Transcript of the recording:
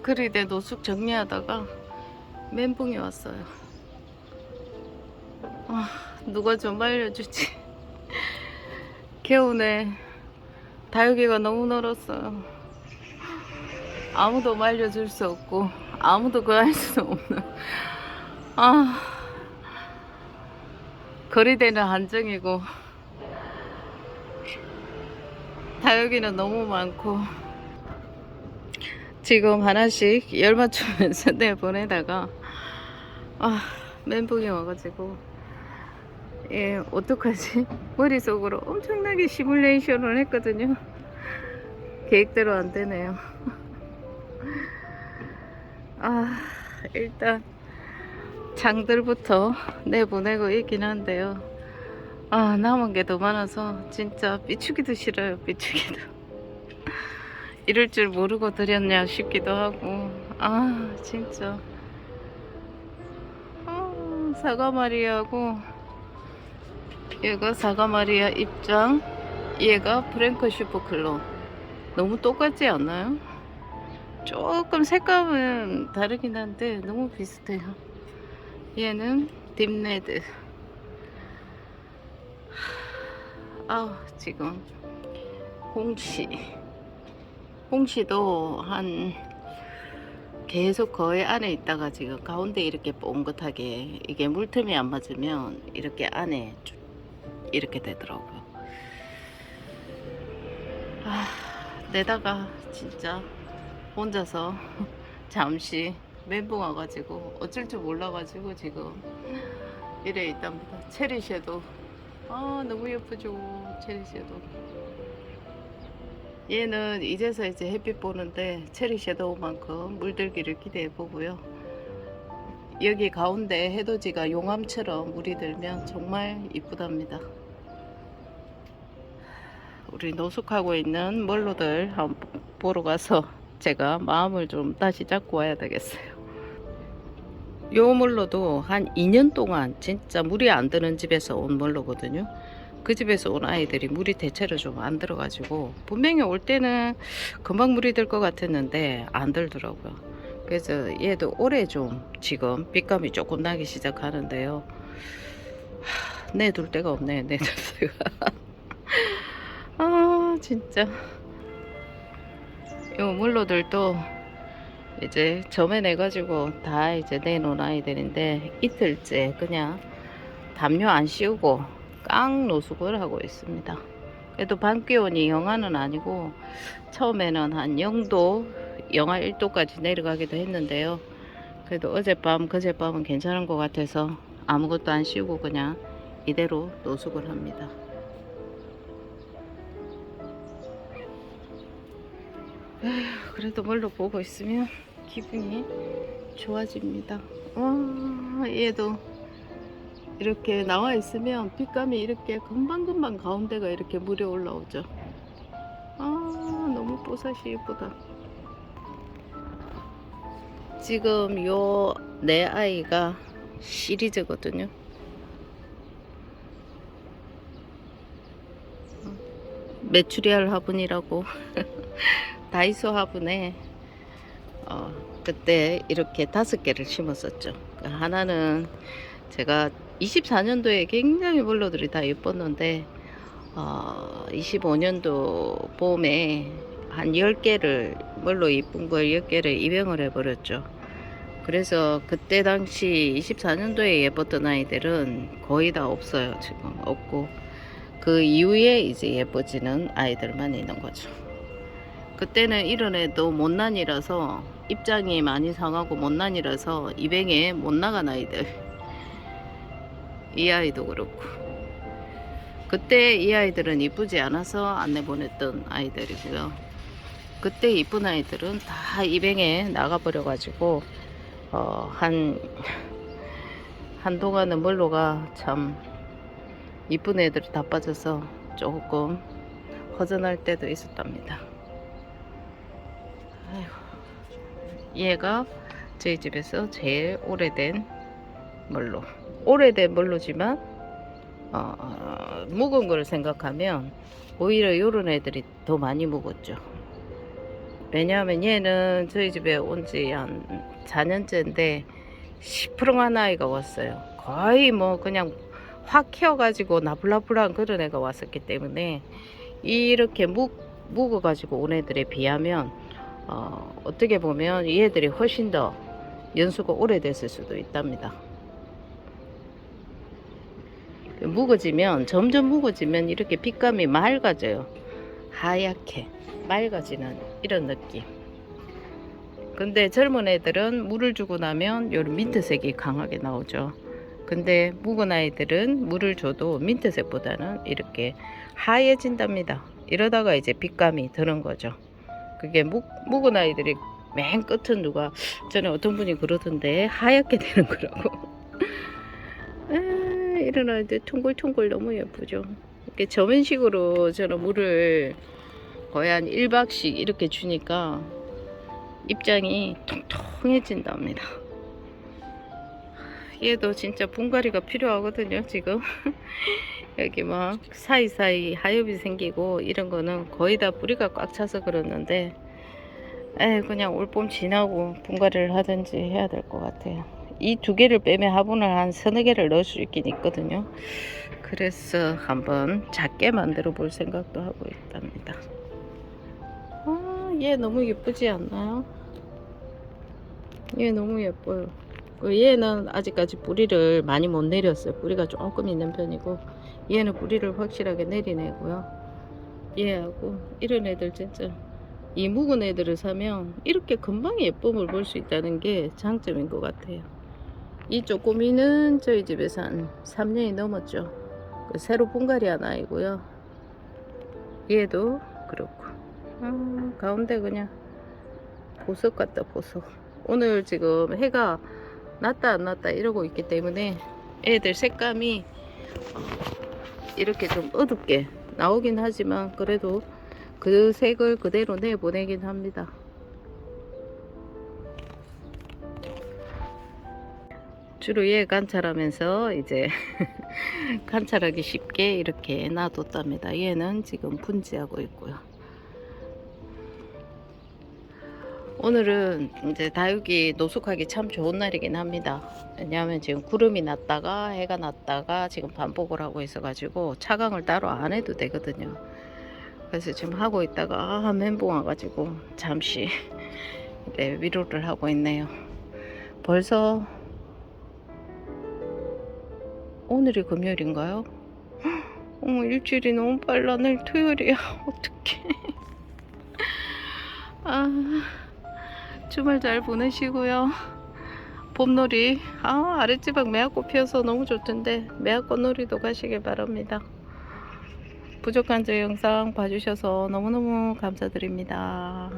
그리대 노숙 정리하다가 멘붕이 왔어요. 누가 좀 알려주지. 개운해. 다육이가 너무 멀었어요. 아무도 말려줄 수 없고 아무도 그 할 수 없는 아 거리대는 한정이고 다육이는 너무 많고 지금 하나씩 열 맞추면서 내보내다가 멘붕이 와가지고 어떡하지? 머릿속으로 엄청나게 시뮬레이션을 했거든요. 계획대로 안 되네요. 일단 장들부터 내보내고 있긴 한데요. 남은 게 더 많아서 진짜 삐추기도 싫어요. 삐추기도. 이럴 줄 모르고 드렸냐 싶기도 하고. 진짜 사과마리아하고 얘가 사과마리아 입장, 얘가 프랭크 슈퍼클럽. 너무 똑같지 않나요? 조금 색감은 다르긴 한데 너무 비슷해요. 얘는 딥레드. 지금 홍시도 한 계속 거의 안에 있다가 지금 가운데 이렇게 뽕긋하게, 이게 물틈이 안 맞으면 이렇게 안에 이렇게 되더라고요. 내다가 진짜 혼자서 잠시 멘붕 와가지고 어쩔 줄 몰라가지고 지금 이래 있답니다. 체리 섀도우. 너무 예쁘죠. 체리 섀도우. 얘는 이제서 이제 햇빛 보는데 체리 섀도우만큼 물들기를 기대해 보고요. 여기 가운데 해돋이가 용암처럼 물이 들면 정말 이쁘답니다. 우리 노숙하고 있는 멀로들 한번 보러 가서 제가 마음을 좀 다시 잡고 와야 되겠어요. 요 멀로도 한 2년 동안 진짜 물이 안 드는 집에서 온 멀로거든요. 그 집에서 온 아이들이 물이 대체로 좀 안 들어가지고 분명히 올 때는 금방 물이 들 것 같았는데 안 들더라고요. 그래서 얘도 올해 좀 지금 빛감이 조금 나기 시작하는데요. 내둘 데가 없네. 내둘 데가. 진짜 요 물로들도 이제 점에내가지고 다 이제 내놓은 아이들인데 이틀째 그냥 담요 안 씌우고 깡 노숙을 하고 있습니다. 그래도 밤 기온이 영하는 아니고 처음에는 한 0도, 영하 1도까지 내려가기도 했는데요. 그래도 어젯밤, 그젯밤은 괜찮은 것 같아서 아무것도 안 씌우고 그냥 이대로 노숙을 합니다. 그래도 뭘로 보고 있으면 기분이 좋아집니다. 얘도 이렇게 나와 있으면 빛감이 이렇게 금방금방 가운데가 이렇게 물이 올라오죠. 너무 뽀사시 예쁘다. 지금 요 내 아이가 시리즈거든요. 메추리알 화분이라고 다이소 화분에 그때 이렇게 5개를 심었었죠. 하나는 제가 24년도에 굉장히 물로들이 다 예뻤는데 25년도 봄에 한 10개를 물로 이쁜 걸 10개를 입양을 해버렸죠. 그래서 그때 당시 24년도에 예뻤던 아이들은 거의 다 없어요. 지금 없고 그 이후에 이제 예뻐지는 아이들만 있는 거죠. 그때는 이런 애도 못난이라서 입장이 많이 상하고 못난이라서 입양에 못 나간 아이들, 이 아이도 그렇고 그때 이 아이들은 이쁘지 않아서 안 내보냈던 아이들이고요. 그때 이쁜 아이들은 다 입양에 나가버려 가지고 한동안은 멀로가 참 이쁜 애들이 다 빠져서 조금 허전할 때도 있었답니다. 얘가 저희 집에서 제일 오래된 멀로. 오래된 멀로지만 묵은 걸 생각하면 오히려 요런 애들이 더 많이 묵었죠. 왜냐하면 얘는 저희 집에 온 지 한 4년째인데 시퍼렁한 아이가 왔어요. 거의 뭐 그냥 확 키워가지고 나불나불한 그런 애가 왔었기 때문에 이렇게 묵어가지고 온 애들에 비하면 어떻게 보면 이 애들이 훨씬 더 연수가 오래됐을 수도 있답니다. 점점 묵어지면 이렇게 빛감이 맑아져요. 하얗게 맑아지는 이런 느낌. 근데 젊은 애들은 물을 주고 나면 요런 민트색이 강하게 나오죠. 근데 묵은 아이들은 물을 줘도 민트색보다는 이렇게 하얘진답니다. 이러다가 이제 빛감이 드는 거죠. 그게 묵은 아이들이 맨 끝은 전에 어떤 분이 그러던데 하얗게 되는 거라고. 이런 아이들 퉁글퉁글 너무 예쁘죠. 이렇게 저면식으로 저는 물을 거의 한 1박씩 이렇게 주니까 입장이 통통해진답니다. 얘도 진짜 분갈이가 필요하거든요, 지금. 여기 막 사이사이 하엽이 생기고 이런 거는 거의 다 뿌리가 꽉 차서 그러는데, 그냥 올봄 지나고 분갈이를 하든지 해야 될 것 같아요. 이 두 개를 빼면 화분을 한 서너 개를 넣을 수 있긴 있거든요. 그래서 한번 작게 만들어 볼 생각도 하고 있답니다. 얘 너무 예쁘지 않나요? 얘 너무 예뻐요. 얘는 아직까지 뿌리를 많이 못 내렸어요. 뿌리가 조금 있는 편이고, 얘는 뿌리를 확실하게 내리내고요. 얘하고 이런 애들 진짜 이 묵은 애들을 사면 이렇게 금방 예쁨을 볼 수 있다는 게 장점인 것 같아요. 이 쪼꼬미는 저희 집에서 한 3년이 넘었죠. 새로 분갈이한 아이고요. 얘도 그렇고, 가운데 그냥 보석 같다, 보석. 오늘 지금 해가 났다 안 났다 이러고 있기 때문에 애들 색감이 이렇게 좀 어둡게 나오긴 하지만 그래도 그 색을 그대로 내보내긴 합니다. 주로 얘 관찰하면서 이제 관찰하기 쉽게 이렇게 놔뒀답니다. 얘는 지금 분지하고 있고요. 오늘은 이제 다육이 노숙하기 참 좋은 날이긴 합니다. 왜냐하면 지금 구름이 났다가 해가 났다가 지금 반복을 하고 있어 가지고 차광을 따로 안 해도 되거든요. 그래서 지금 하고 있다가 멘붕 와가지고 잠시 네, 위로를 하고 있네요. 벌써 오늘이 금요일인가요? 일주일이 너무 빨라. 내일 토요일이야. 어떡해. 주말 잘 보내시고요. 봄놀이 아랫지방 매화꽃 피어서 너무 좋던데 매화꽃 놀이도 가시길 바랍니다. 부족한 저 영상 봐주셔서 너무너무 감사드립니다.